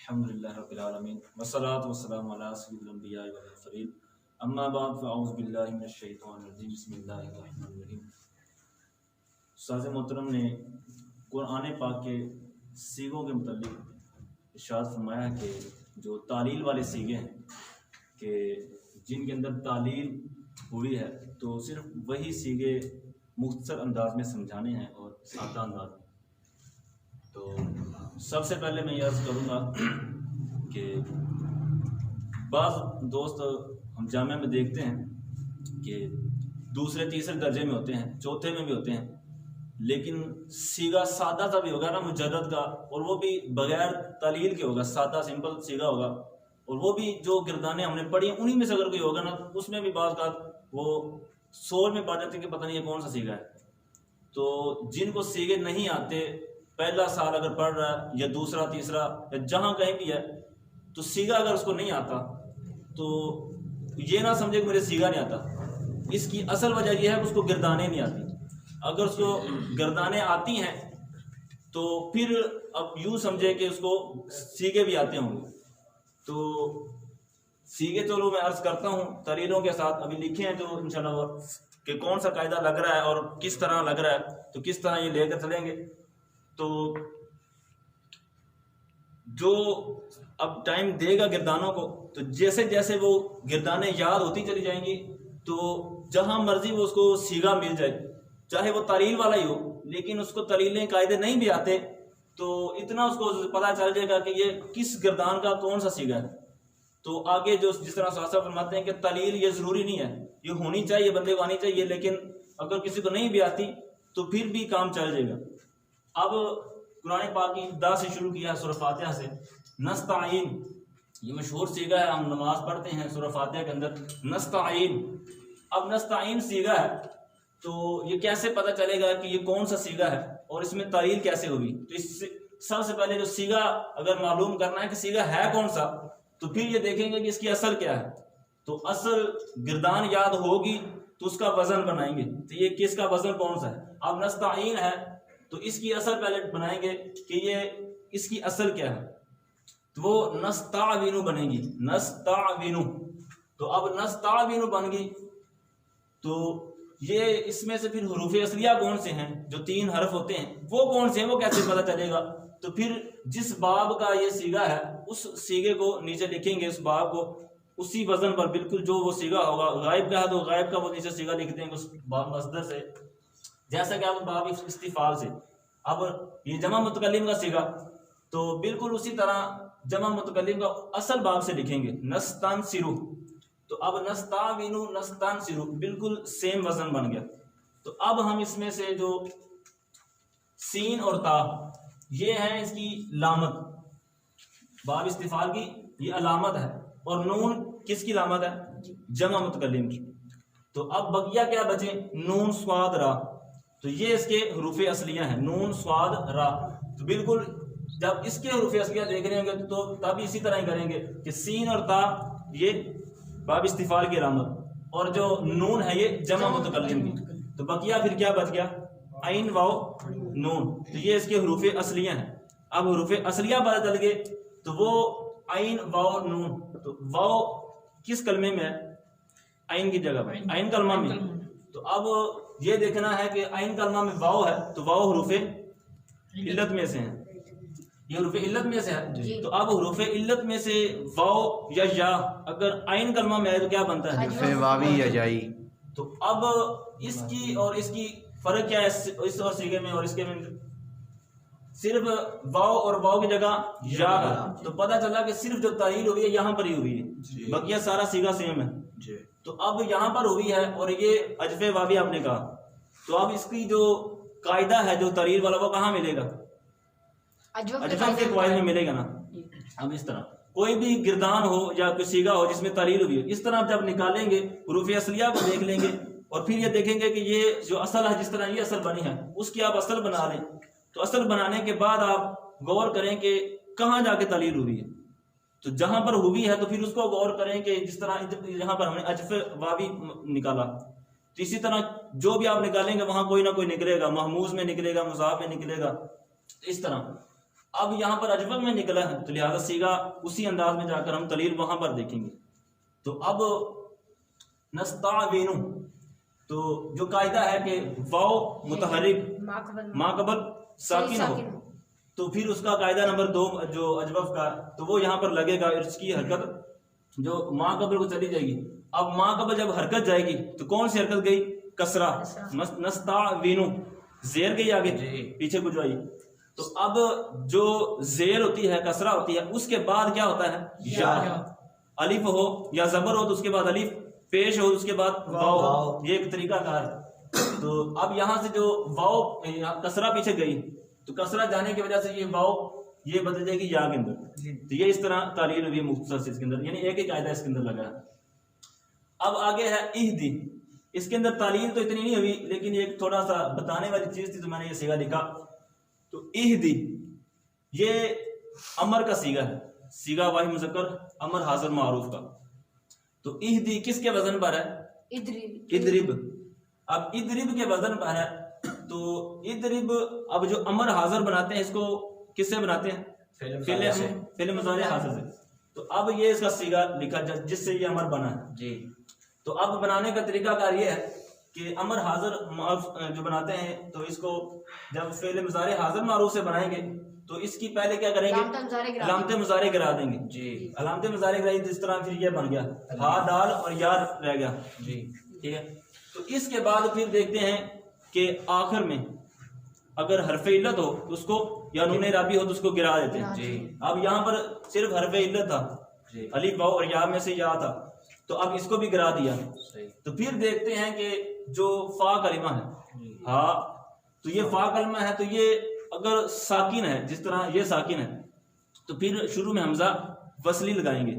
الحمدللہ رب العالمین والصلاة والسلام علی سید الانبیاء والمرسلین اما بعد فاعوذ باللہ من الشیطان الرجیم بسم اللہ الرحمن الرحیم۔ استاذ محترم نے قرآن پاک کے سیغوں کے متعلق ارشاد فرمایا کہ جو تعلیل والے سیغے ہیں کہ جن کے اندر تعلیل ہوئی ہے تو صرف وہی سیغے مختصر انداز میں سمجھانے ہیں اور سادہ انداز میں۔ تو سب سے پہلے میں یہ عرض کروں گا کہ بعض دوست ہم جامعہ میں دیکھتے ہیں کہ دوسرے تیسرے درجے میں ہوتے ہیں، چوتھے میں بھی ہوتے ہیں، لیکن سیغہ سادہ سا بھی ہوگا نا مجرد کا، اور وہ بھی بغیر تعلیل کے ہوگا، سادہ سمپل سیغہ ہوگا، اور وہ بھی جو گردانیں ہم نے پڑھی انہی میں سے اگر کوئی ہوگا نا اس میں بھی بعض کا وہ سوچ میں پا جاتے ہیں کہ پتہ نہیں یہ کون سا سیغہ ہے۔ تو جن کو سیغے نہیں آتے، پہلا سال اگر پڑھ رہا ہے یا دوسرا تیسرا یا جہاں کہیں بھی ہے، تو سیغہ اگر اس کو نہیں آتا تو یہ نہ سمجھے کہ مجھے سیغہ نہیں آتا۔ اس کی اصل وجہ یہ ہے کہ اس کو گردانیں نہیں آتی۔ اگر اس کو گردانیں آتی ہیں تو پھر اب یوں سمجھے کہ اس کو سیغے بھی آتے ہوں گے۔ تو سیغے چلو میں عرض کرتا ہوں تعلیلوں کے ساتھ، ابھی لکھے ہیں جو انشاءاللہ کہ کون سا قاعدہ لگ رہا ہے اور کس طرح لگ رہا ہے، تو کس طرح یہ لے کر چلیں گے۔ تو جو اب ٹائم دے گا گردانوں کو، تو جیسے جیسے وہ گردانیں یاد ہوتی چلی جائیں گی تو جہاں مرضی وہ اس کو سیغہ مل جائے، چاہے وہ تعلیل والا ہی ہو، لیکن اس کو تعلیلیں قاعدے نہیں بھی آتے تو اتنا اس کو پتہ چل جائے گا کہ یہ کس گردان کا کون سا سیغہ ہے۔ تو آگے جو جس طرح صاحب فرماتے ہیں کہ تعلیل یہ ضروری نہیں ہے، یہ ہونی چاہیے، بندے کو آنی چاہیے، لیکن اگر کسی کو نہیں بھی آتی تو پھر بھی کام چل جائے گا۔ اب قرآن پاک کی ابتدا سے شروع کیا ہے سورہ فاتحہ سے۔ نستعین یہ مشہور سیغہ ہے، ہم نماز پڑھتے ہیں سورہ فاتحہ کے اندر نستعین۔ اب نستعین سیغہ ہے تو یہ کیسے پتہ چلے گا کہ یہ کون سا سیغہ ہے اور اس میں تعلیل کیسے ہوگی؟ تو اس سے سب سے پہلے جو سیغہ اگر معلوم کرنا ہے کہ سیغہ ہے کون سا، تو پھر یہ دیکھیں گے کہ اس کی اصل کیا ہے۔ تو اصل گردان یاد ہوگی تو اس کا وزن بنائیں گے، تو یہ کس کا وزن کون سا ہے۔ اب نستعین ہے تو اس کی اصل پہلے بنائیں گے کہ یہ اس کی اصل کیا ہے، تو وہ نستعین بنے گی، نستعین۔ تو اب نستعین بن گئی تو یہ اس میں سے پھر حروف اصلیہ کون سے ہیں، جو 3 حرف ہوتے ہیں وہ کون سے ہیں، وہ کیسے پتہ چلے گا؟ تو پھر جس باب کا یہ سیغہ ہے اس سیغے کو نیچے لکھیں گے، اس باب کو اسی وزن پر بالکل جو وہ سیغہ ہوگا۔ غائب کا ہے تو غائب کا وہ نیچے سیغہ لکھ دیں گے اس باب مصدر سے، جیسا کہ آپ باب استفعال سے۔ اب یہ جمع متکلم کا سیغہ تو بالکل اسی طرح جمع متکلم کا اصل باب سے لکھیں گے نستنصرو۔ تو اب نستعینو نستنصرو بالکل سیم وزن بن گیا۔ تو اب ہم اس میں سے جو سین اور تا یہ ہیں اس کی علامت، باب استفعال کی یہ علامت ہے، اور نون کس کی علامت ہے؟ جمع متکلم کی۔ تو اب بقیہ کیا بچے؟ نون صاد را، تو یہ اس کے حروف اصلیہ ہیں، نون صاد را۔ تو بالکل جب اس کے حروف اصلیہ دیکھ رہے ہوں گے تو تب اسی طرح ہی کریں گے کہ سین اور تا یہ باب استفعال کی علامت، اور جو نون ہے یہ جمع متکلم کی۔ تو بقیہ پھر کیا بچ گیا؟ عین واو نون، تو یہ اس کے حروف اصلیہ ہیں۔ اب حروف اصلیہ پتہ چل گئے تو وہ عین واو نون، تو واو کس کلمے میں ہے؟ عین کی جگہ پر، عین کلمہ میں۔ تو اب یہ دیکھنا ہے کہ عین کلمہ میں واو ہے تو واو حروف علت میں سے ہیں، یہ حروف علت میں سے ہے۔ تو اب حروف علت میں سے واو یا یا اگر عین کلمہ میں ہے تو کیا بنتا ہے؟ حرف واوی یا جائی۔ تو اب اس کی اور اس کی فرق کیا ہے اس اور سیغے میں اور اس کے میں؟ صرف واو اور واو کی جگہ یا ہے، تو پتہ چلا کہ صرف جو تعلیل ہوئی ہے یہاں پر ہی ہوئی ہے، بقیہ سارا سیغہ سیم ہے۔ تو اب یہاں پر ہوئی ہے اور یہ عجف واوی آپ نے کہا، تو اب اس کی جو قاعدہ ہے جو تعلیل والا وہ کہاں ملے گا؟ عجف کے قواعد میں ملے گا نا۔ اب اس طرح کوئی بھی گردان ہو یا کوئی سیغہ ہو جس میں تعلیل ہوئی ہے، اس طرح جب نکالیں گے حروف اصلیہ کو دیکھ لیں گے اور پھر یہ دیکھیں گے کہ یہ جو اصل ہے، جس طرح یہ اصل بنی ہے اس کی آپ اصل بنا لیں۔ تو اصل بنانے کے بعد آپ غور کریں کہ کہاں جا کے تعلیل ہوئی ہے، تو جہاں پر ہوئی ہے تو پھر اس کو غور کریں کہ جس طرح یہاں پر ہم نے عجف واوی نکالا، تو اسی طرح جو بھی آپ نکالیں گے وہاں کوئی نہ کوئی نکلے گا، محموز میں نکلے گا، مضاف میں نکلے گا، اس طرح۔ اب یہاں پر اجوف میں نکلا ہے تو لہذا سیگا اسی انداز میں جا کر ہم تلیل وہاں پر دیکھیں گے. تو اب نستعینو، تو جو قاعدہ ہے کہ واو متحرک ما قبل ساکن ہو، تو پھر اس کا قاعدہ نمبر 2 جو اجوف کا، تو وہ یہاں پر لگے گا. اس کی حرکت جو ما قبل کو چلی جائے گی. اب ما قبل جب حرکت جائے گی تو کون سی حرکت گئی؟ کسرہ. نستعینو زیر گئی آگے پیچھے کو جو آئی. تو اب جو زیر ہوتی ہے کسرہ ہوتی ہے، اس کے بعد کیا ہوتا ہے؟ یا. الف ہو یا زبر ہو تو اس کے بعد الف، پیش ہو اس کے بعد واو. یہ ایک طریقہ کار ہے. تو اب یہاں سے جو واو کسرہ پیچھے گئی تو کسرہ جانے کی وجہ سے یہ واو یہ بدل جائے گی یا کے اندر. تو یہ اس طرح تعلیل ہوئی مختصر سے اس کے اندر، یعنی ایک ہی قاعدہ اس کے اندر لگا ہے. اب آگے ہے اہدی. اس کے اندر تعلیل تو اتنی نہیں ہوئی، لیکن ایک تھوڑا سا بتانے والی چیز تھی تو میں نے یہ سیگا لکھا. تو اہدی یہ امر کا سیگا ہے، سیگا واحد مذکر امر حاضر معروف کا. تو اہدی کس کے وزن پر ہے؟ ادرب. اب ادرب کے وزن پر ہے تو ادرب اب جو امر حاضر بناتے ہیں اس کو کس سے بناتے ہیں؟ فعل مضارع حاضر سے. تو اب یہ اس کا سیگا لکھا جس سے یہ امر بنا ہے جی. تو اب بنانے کا طریقہ کار یہ ہے کہ امر حاضر جو بناتے ہیں تو اس کو جب فعل مضارع حاضر معروف سے بنائیں گے تو اس کی پہلے کیا کریں گے؟ علامت مضارع گرا دیں گے جی. علامت مضارع گرائی تو اس طرح پھر یہ بن گیا ہا دال اور یا رہ گیا جی. ٹھیک ہے. تو اس کے بعد پھر دیکھتے ہیں کہ آخر میں اگر حرف علت ہو تو اس کو یا نون اعرابی ہو تو اس کو گرا دیتے ہیں جی. اب یہاں پر صرف حرف علت تھا الف واو اور یا میں سے یا تھا تو اب اس کو بھی گرا دیا. تو پھر دیکھتے ہیں کہ جو فا کلمہ ہے ہاں، تو یہ فا کلمہ ہے تو یہ اگر ساکن ہے جس طرح یہ ساکن ہے تو پھر شروع میں حمزہ وصلی لگائیں گے،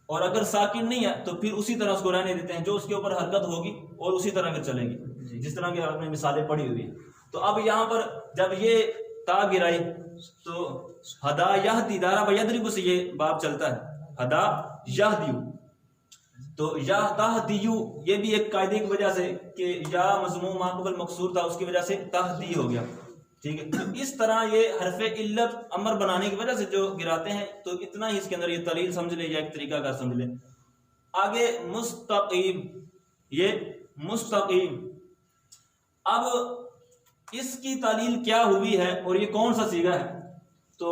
اور اگر ساکن نہیں ہے تو پھر اسی طرح اس کو رہنے دیتے ہیں، جو اس کے اوپر حرکت ہوگی اور اسی طرح پھر چلیں گے جس طرح کہ آپ نے مثالیں پڑھی ہوئی. تو اب یہاں پر جب یہ تا گرائی تو ہدا یہدی دارا یضرب سے یہ باب چلتا ہے ہدا یہدیو. تو یا تہدیو یہ بھی ایک قاعدے کی وجہ سے کہ یا مضموم ما قبل مکسور تھا اس کی وجہ سے تہدی ہو گیا. ٹھیک ہے. تو اس طرح یہ حرف علت امر بنانے کی وجہ سے جو گراتے ہیں تو اتنا ہی اس کے اندر یہ تعلیل سمجھ لے یا ایک طریقہ کار سمجھ لے. آگے مستقیم، یہ مستقیم. اب اس کی تعلیل کیا ہوئی ہے اور یہ کون سا سیگا ہے؟ تو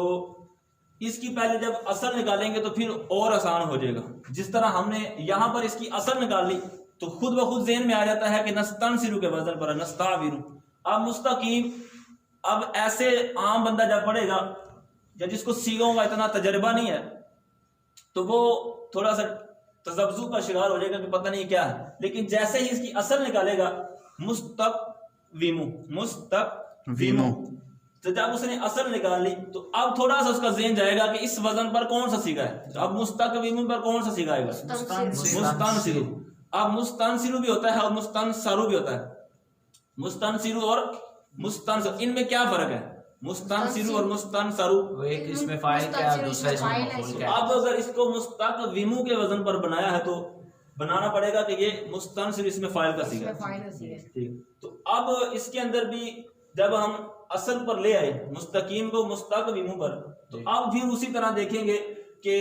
اس کی پہلے جب اصل نکالیں گے تو پھر اور آسان ہو جائے گا. جس طرح ہم نے یہاں پر اس کی اصل نکال لی تو خود بخود ذہن میں آ جاتا ہے کہ نستنصرو کے وزن پر نستعبرو. اب مستقیم، اب ایسے عام بندہ جب پڑھے گا یا جس کو سیگوں کا اتنا تجربہ نہیں ہے تو وہ تھوڑا سا تذبذب کا شکار ہو جائے گا کہ پتہ نہیں کیا ہے. لیکن جیسے ہی اس کی اصل نکالے گا مستقویمو مستقویمو، تو جب اس نے اصل نکال لی تو اب تھوڑا سا اس کا ذہن جائے گا کہ اس وزن پر کون سا سیگا ہے. اب مستقویم پر کون سا سیگا آئے گا؟ مستنصرو. اب مستنصرو بھی ہوتا ہے اور مستنصرو بھی ہوتا ہے. مستنصرو اور مستنصر، ان میں کیا فرق ہے؟ مستنصرو اور مستنصرو ایک اس میں فاعل کیا ہے دوسرا اس میں مفعول کیا ہے. اب اگر اس کو مستقویمو کے وزن پر بنایا ہے تو بنانا پڑے گا کہ یہ مستنصر اس میں فاعل کا سیگا ہے. تو اب اس کے اندر بھی جب ہم اصل پر لے آئے مستقیم کو مستقویمو پر تو اب پھر اسی طرح دیکھیں گے کہ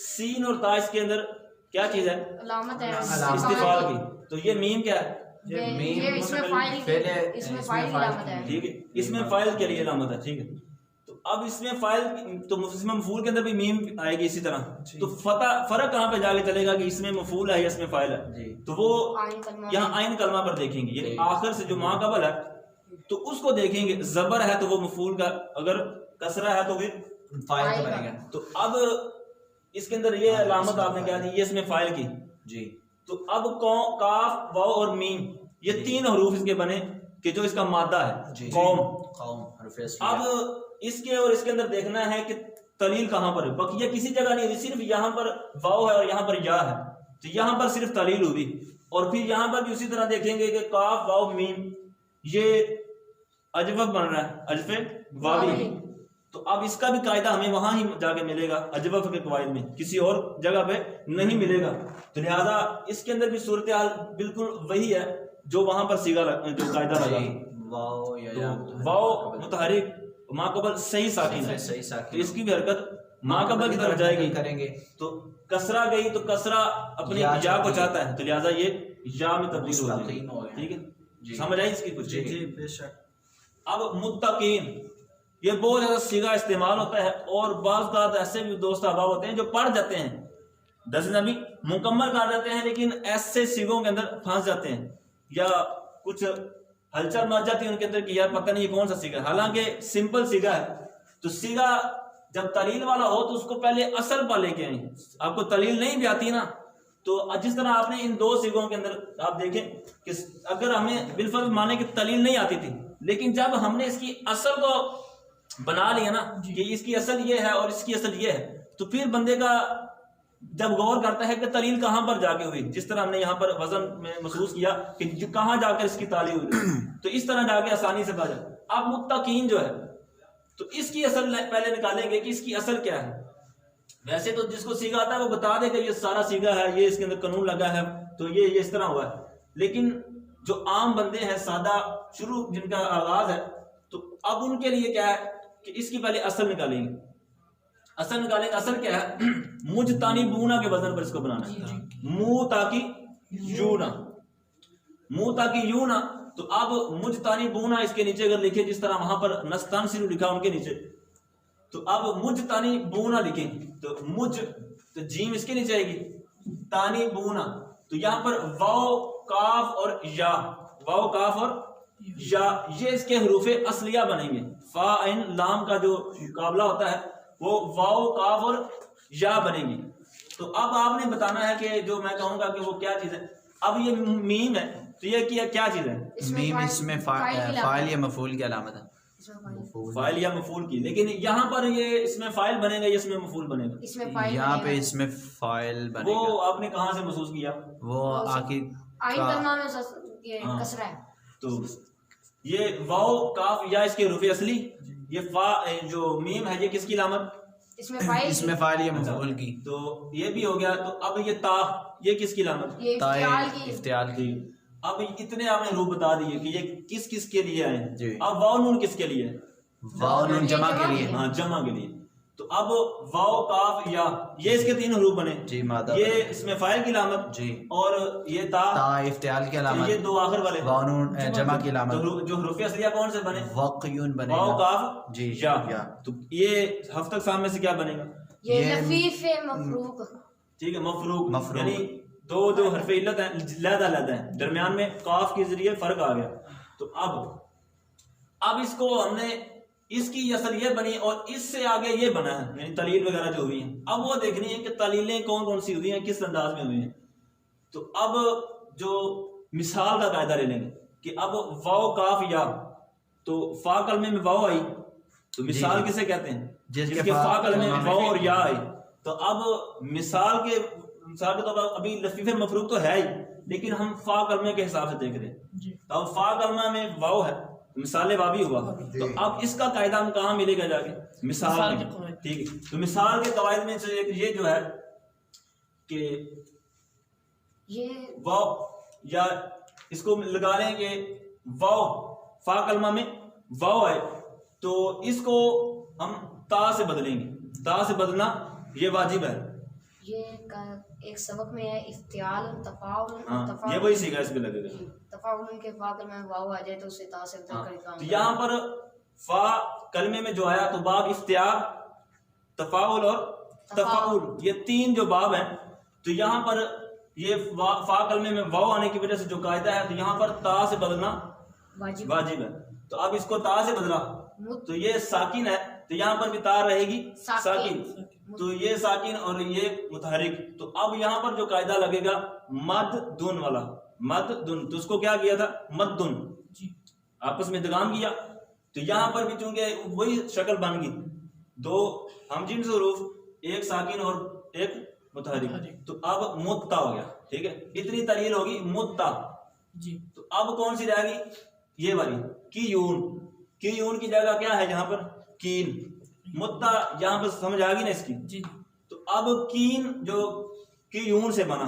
سین اور تا اس کے اندر کیا چیز ہے؟ علامت ہے استفعال کی. تو یہ میم کیا ہے؟ اس میں فاعل علامت ہے. ٹھیک ہے، اس میں فاعل کے لیے علامت ہے. ٹھیک ہے. تو اب اس میں فاعل تو اس میں مفعول کے اندر بھی میم آئے گی اسی طرح. تو فرق کہاں پہ جا کے چلے گا کہ اس میں مفعول ہے یا اس میں فاعل ہے؟ تو وہ یہاں عین کلمہ پر دیکھیں گے، یعنی آخر سے جو ما قبل ہے تو اس کو دیکھیں گے. زبر ہے تو وہ مفعول کا، اگر کسرہ ہے تو پھر فاعل کا بنے گا. تو اب اس کے اندر یہ علامت آپ نے کیا دی؟ یہ اس میں فاعل کی جی. تو اب کاف واو اور میم یہ تین حروف اس کے بنے کہ جو اس کا مادہ ہے قوم. اب اس کے اور اس کے اندر دیکھنا ہے کہ تعلیل کہاں پر ہے. بقیہ کسی جگہ نہیں ہوئی، صرف یہاں پر واو ہے اور یہاں پر یا ہے تو یہاں پر صرف تعلیل ہوئی. اور پھر یہاں پر بھی اسی طرح دیکھیں گے کہ کاف واو میم یہ اجوف بن رہا ہے، اجوف واوی. تو اب اس کا بھی قاعدہ ہمیں وہاں ہی جا کے ملے گا اجوف کے قواعد میں، کسی اور جگہ پہ نہیں ملے گا. تو لہذا اس کے اندر بھی صورتحال بالکل وہی ہے جو وہاں پر سیگا جو قاعدہ لگا. واو متحرک ما قبل صحیح ساکن ہے صحیح ساکن، تو اس کی بھی حرکت ما قبل کی طرف جائے گی کریں گے. تو کسرہ گئی تو کسرہ اپنی یا کو چاہتا ہے تو لہٰذا یہ یا میں تبدیل ہو جائے گی. ٹھیک ہے سمجھ آئی اس کی کچھ؟ جی بے شک. اب متقین یہ بہت زیادہ صیغہ استعمال ہوتا ہے اور بعض اوقات ایسے بھی دوست احباب ہوتے ہیں جو پڑھ جاتے ہیں درس نبی مکمل کر جاتے ہیں لیکن ایسے صیغوں کے اندر پھنس جاتے ہیں یا کچھ ہلچل مچ جاتی ہے ان کے اندر کہ یار پتہ نہیں یہ کون سا صیغہ ہے، حالانکہ سمپل صیغہ ہے. تو صیغہ جب تعلیل والا ہو تو اس کو پہلے اصل پہ لے کے آئیں. آپ کو تعلیل نہیں بھی آتی نا تو جس طرح آپ نے ان دو صیغوں کے اندر آپ دیکھیں کہ اگر ہمیں بالفرض مانے کہ تعلیل نہیں آتی تھی لیکن جب ہم نے اس کی اصل کو بنا لیا نا کہ اس کی اصل یہ ہے اور اس کی اصل یہ ہے تو پھر بندے کا جب غور کرتا ہے کہ تعلیل کہاں پر جا کے ہوئی، جس طرح ہم نے یہاں پر وزن میں محسوس کیا کہ کہاں جا کر اس کی تعلیل ہوئی تو اس طرح جا کے آسانی سے پا جائے. اب متقین جو ہے تو اس کی اصل پہلے نکالیں گے کہ اس کی اصل کیا ہے. ویسے تو جس کو صیغہ آتا ہے وہ بتا دے کہ یہ سارا صیغہ ہے، یہ اس کے اندر قانون لگا ہے تو یہ اس طرح ہوا ہے، لیکن جو عام بندے ہیں سادہ شروع جن کا آغاز ہے تو اب ان کے لیے کیا ہے کہ اس کی پہلے اصل نکالیں گے. اصل نکالیں گے. اصل کیا ہے؟ مجھ تانی بونا کے وزن پر اس کو بنانا ہے. منہ تاکہ یونا، منہ تاکہ یونا. تو اب مجھ تانی بونا اس کے نیچے اگر لکھے جس طرح وہاں پر نستان سیرو لکھا ان کے نیچے تو اب مجھ تانی بونا لکھیں تو مجھ تو جیم اس کے نیچے آئے گی، تانی بونا تو یہاں پر واو کاف اور یا، واو کاف اور یا یہ اس کے حروف اصلیہ بنیں گے. فا عین لام کا جو مقابلہ ہوتا ہے وہ واو کاف اور یا بنیں گی. تو اب آپ نے بتانا ہے کہ جو میں کہوں گا کہ وہ کیا چیز ہے. اب یہ میم ہے تو یہ کیا چیز ہے؟ میم اس میں فاعل یا مفعول کی علامت ہے، فاعل یا مفعول کی، لیکن یہاں پر یہ اس میں فاعل بنے گا یا اس میں مفعول بنے گا؟ یہاں پہ اس میں فاعل بنے گا. وہ آپ نے کہاں سے محسوس کیا؟ وہ آخر کسرہ ہے تو یہ واو کاف یا اس کے حروف اصلی، یہ فا جو میم ہے یہ کس کی علامت؟ اس میں فاعل یا مفعول کی. تو یہ بھی ہو گیا. تو اب یہ تا یہ کس کی علامت؟ افتعال کی. اب اتنے آپ نے حروف بتا دیے کہ یہ کس کس کے لیے آئے ہیں. جی. اب واو نون کس کے لیے ہے؟ واو نون جمع کے لیے. ہاں جمع کے لیے. تو اب واو کاف یا یہ اس کے تین حروف بنے جی مادہ یہ اس میں فاعل کی علامت جی اور یہ تا افتعال کی علامت، یہ دو آخر والے واو نون جمع کی علامت. جو حروف اصلیہ کون سے بنے؟ وقیون بنے واو گا کاف جی یا. یا. تو یہ ہفتہ اقسام میں سے کیا بنے گا؟ یہ لفیف مفروق. ٹھیک ہے مفروق یعنی دو جو حرف علت ہیں علیحدہ علیحدہ ہیں، درمیان میں قاف کے ذریعے فرق آ گیا. تو اب اس کو ہم نے اس کی اصل یہ بنی اور اس سے آگے یہ بنا ہے یعنی تعلیل وغیرہ جو ہوئی ہیں. اب وہ دیکھنی ہے کہ تعلیلیں کون کون سی ہوئی ہیں، کس انداز میں ہوئی ہیں. تو اب جو مثال کا قاعدہ لے لیں گے کہ اب واو کاف یا تو فا کلمے میں واو آئی تو مثال کسے کہتے ہیں؟ جس کے فا کلمے میں واو اور یا آئی. تو اب مثال کے طور پر ابھی لفیف مفروق تو ہے ہی لیکن ہم فا کلمے کے حساب سے دیکھ رہے ہیں. تو اب فا کلمہ میں واو ہے مثال واوی ہوا. تو اب اس کا قاعدہ ہم کہاں ملے گا جا کے؟ مثال کے. ٹھیک ہے. تو مثال کے قواعد میں سے یہ جو ہے کہ یہ واو یا اس کو لگا لیں کہ واو فا کلمہ میں واو آئے تو اس کو ہم تا سے بدلیں گے. تا سے بدلنا یہ واجب ہے. یہ ایک سبق میں ہے افتعال تفاعل. ہاں یہ وہی سیکھا اس پہ لگے گا. تفاعل کے فا کلمے میں واو آ جائے تو اسے تا سے بدل کر کام. تو یہاں پر فا کلمے میں جو آیا تو باب افتعال تفاعل اور تفاعل یہ تین جو باب ہیں. تو یہاں پر یہ فا کلمے میں واو آنے کی وجہ سے جو قاعدہ ہے تو یہاں پر تا سے بدلنا واجب ہے. تو اب اس کو تا سے بدلا تو یہ ساکن ہے تو یہاں پر بھی تا رہے گی ساکن. تو یہ ساکن اور یہ متحرک. تو اب یہاں پر جو قاعدہ لگے گا مد دن والا مد دن. تو اس کو کیا کیا تھا؟ مد دن آپس میں ادغام کیا. تو یہاں پر بھی چونکہ وہی شکل بن گئی دو ہمجنس حروف ایک ساکن اور ایک متحرک. تو اب متا ہو گیا. ٹھیک ہے اتنی تعلیل ہوگی متا. تو اب کون سی رہے گی؟ یہ والی کی یون کی جگہ کیا ہے یہاں پر؟ کین. متا یہاں پر سمجھ آ گئی نا اس کی. تو اب کین جو کی یون سے بنا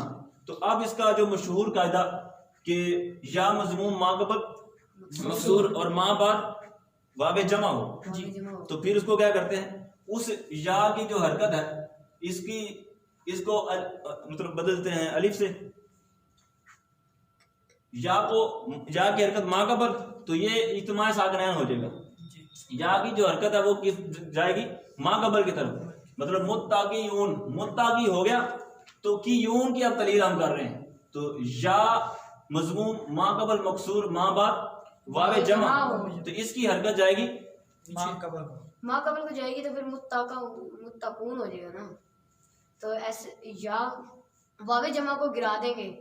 تو اب اس کا جو مشہور قاعدہ کہ یا مضموم ما قبل مکسور اور ما بعد واو جمع ہو واو جمع ہو تو پھر اس کو کیا کرتے ہیں، اس یا کی جو حرکت ہے اس کو مطلب بدلتے ہیں الف سے، یا کی حرکت ما قبل، تو یہ اجتماع ساکنین ہو جائے گا. یا کی جو حرکت ہے وہ کس جائے گی، ما قبل کی طرف، مطلب متقیون، متقی ہو گیا تو کی یون کی اب تلیل ہم کر رہے ہیں، تو یا مضموم ما قبل مکسور ما بعد واو جمع، تو اس کی حرکت جائے گی ماں قبل کو جائے گی تو پھر متقون ہو جائے گا نا. تو ایسے یا واو جمع کو گرا دیں گے،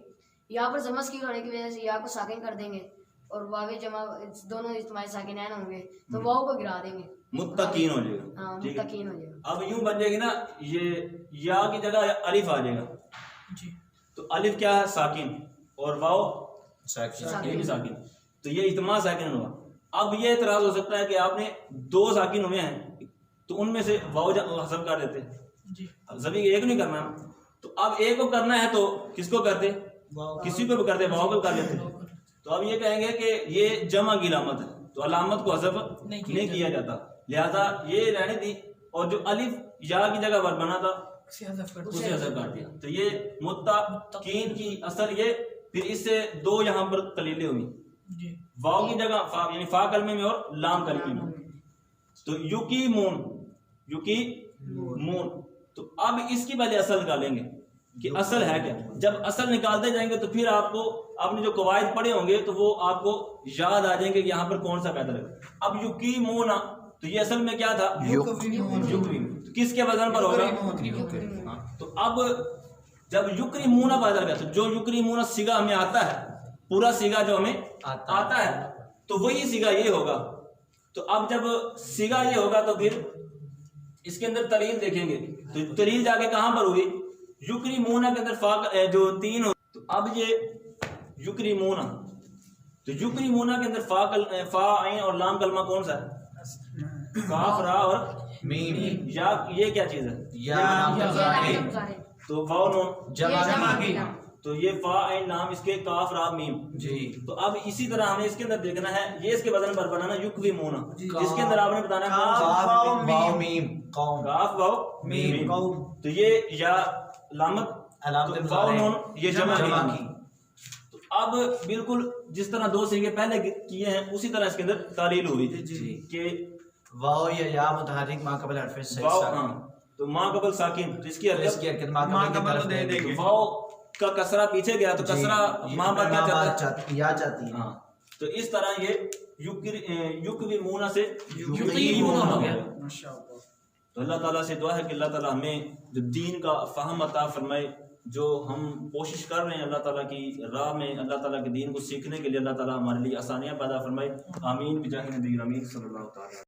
یہاں پر زمس کی ہونے کی وجہ سے یا کو ساکن کر دیں گے، اور واو جمع دونوں اجتماعی ساکنین ہوں گے تو واو کو گرا دیں گے، متقین ہو جائے گا. ہاں ٹھیک ہے، متقین ہو جائے گا. اب یوں بن جائے گی نا، یہ یا کی جگہ الف آ جائے گا، تو الف کیا ہے ساکن، اور واو یہ بھی ساکن، تو یہ اجتماع ساکن ہوا. اب یہ اعتراض ہو سکتا ہے کہ آپ نے دو ساکن ہوئے ہیں تو ان میں سے واو حذف کر دیتے، اب سبھی ایک نہیں کرنا، تو اب ایک کو کرنا ہے تو کس کو کرتے، کسی کو بھی کرتے، واو کو کر لیتے. تو اب یہ کہیں گے کہ یہ جمع کی علامت ہے تو علامت کو حذف نہیں کیا جاتا، لہذا یہ رہنے دی، اور جو الف یا کی جگہ پر بنا تھا اسے حذف کر دیا. تو یہ متقین کی اصل یہ، پھر اس سے دو یہاں پر تلیلیں ہوئی، واو کی جگہ فا، یعنی فا کلمے میں اور لام کلمے میں، تو یقیمون، یقیمون. تو اب اس کی پہلے اصل نکالیں گے کہ اصل ہے کیا. جب اصل نکالتے جائیں گے تو پھر آپ کو آپ نے جو قواعد پڑھے ہوں گے تو وہ آپ کو یاد آ جائیں گے کہ یہاں پر کون سا قاعدہ لگا. اب یقیمون تو یہ اصل میں کیا تھا، یقیمون، کس کے وزن پر ہوگا، ہاں. تو اب جب یکریمون پیدا کیا تو جو یکریمون سیگا ہمیں آتا ہے، پورا سیگا جو ہمیں آتا ہے تو وہی سیگا یہ ہوگا. تو اب جب سیگا یہ ہوگا تو پھر اس کے اندر تلیل دیکھیں گے، تو تلیل جا کے کہاں پر ہوئی، یکریمون کے اندر فا جو تین ہو. تو اب یہ یکریمون، تو یکریمون کے اندر فا عین اور لام کلمہ کون سا ہے، کاف را اور میم. یا یہ کیا چیز ہے، یا تو واو نون جمع کی، تو یہ فا عین لام اس کے کاف را میم. جی. تو اب اسی طرح ہمیں اس کے اندر دیکھنا ہے، یہ اس کے وزن پر بنانا یکویمون، جس کے اندر آپ نے بتانا ہے قاف واو میم قوم، کاف واو میم قوم. تو یہ یا علامت واو نون یہ جمع کی. تو اب بالکل جس طرح دو سیگے پہلے کیے ہیں اسی طرح اس کے اندر تعلیل ہوئی کہ واو یا متحرک ما قبل حرف واو، ساکن، ہاں تو ما قبل ساکن، تو اس کی حرکت ما قبل کی طرف دے دیں گے. واو کا کسرہ پیچھے گیا تو کسرہ ما پر کیا چاہتا ہے، یا چاہتی ہے. ہاں. تو اس طرح یہ یکویمون سے یقیمون ہو گیا. تو اللہ تعالیٰ سے دعا ہے کہ اللہ تعالیٰ ہمیں جو دین کا فہم عطا فرمائے، جو ہم کوشش کر رہے ہیں اللہ تعالیٰ کی راہ میں، اللہ تعالیٰ کے دین کو سیکھنے کے لیے اللہ تعالیٰ ہمارے لیے آسانیاں پیدا فرمائے. آمین بجاہ نبی امین صلی اللہ تعالیٰ.